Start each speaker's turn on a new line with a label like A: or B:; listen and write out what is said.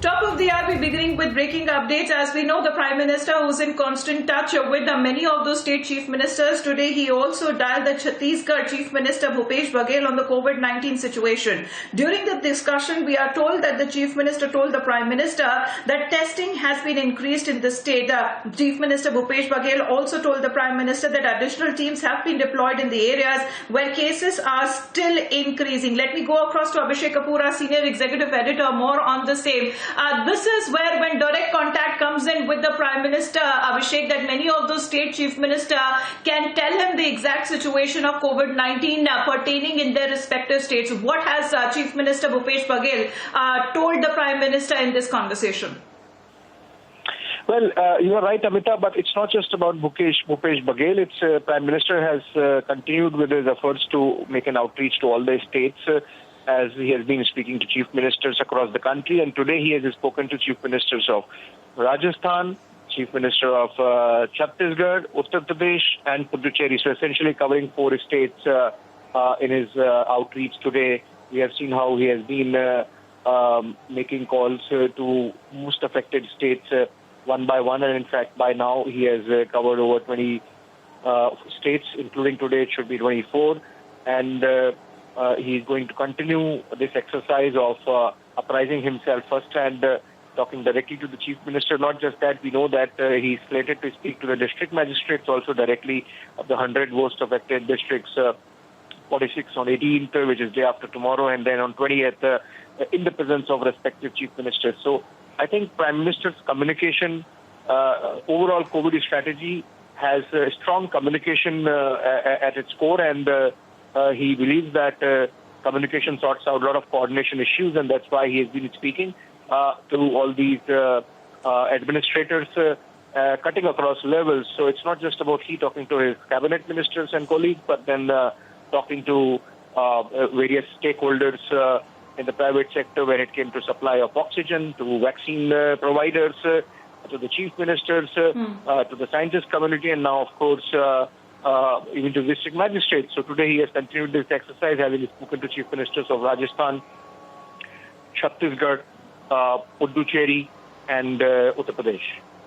A: Top of the hour, we're beginning with breaking updates. As we know, the Prime Minister, who's in constant touch with many of those state chief ministers, today he also dialed the Chhattisgarh Chief Minister Bhupesh Baghel on the COVID-19 situation. During the discussion, we are told that the Chief Minister told the Prime Minister that testing has been increased in the state. Chief Minister Bhupesh Baghel also told the Prime Minister that additional teams have been deployed in the areas where cases are still increasing. Let me go across to Abhishek Kapoor, Senior Executive Editor, more on the same. This is where, when direct contact comes in with the Prime Minister, Abhishek, that many of those state chief ministers can tell him the exact situation of COVID-19 pertaining in their respective states. What has Chief Minister Bhupesh Baghel told the Prime Minister in this conversation?
B: Well, you are right, Amita, but it's not just about Bhupesh Baghel. It's Prime Minister has continued with his efforts to make an outreach to all the states. As he has been speaking to chief ministers across the country, and today he has spoken to chief ministers of Rajasthan, chief minister of Chhattisgarh, Uttar Pradesh, and Puducherry. So essentially covering 4 states in his outreach today. We have seen how he has been making calls to most affected states one by one, and in fact by now he has covered over 20 states, including today it should be 24, and he's going to continue this exercise of apprising himself firsthand, talking directly to the chief minister. Not just that, we know that he's slated to speak to the district magistrates also directly of the 100 most affected districts, 46 on 18th, which is day after tomorrow, and then on 20th in the presence of respective chief ministers. So I think Prime Minister's communication, overall COVID strategy has strong communication at its core, and he believes that communication sorts out a lot of coordination issues, and that's why he has been speaking to all these administrators, cutting across levels. So it's not just about he talking to his cabinet ministers and colleagues, but then talking to various stakeholders in the private sector when it came to supply of oxygen, to vaccine providers, to the chief ministers, to the scientist community, and now, of course, even to district magistrates. So today he has continued this exercise, having spoken to chief ministers of Rajasthan, Chhattisgarh, Puducherry, and Uttar Pradesh.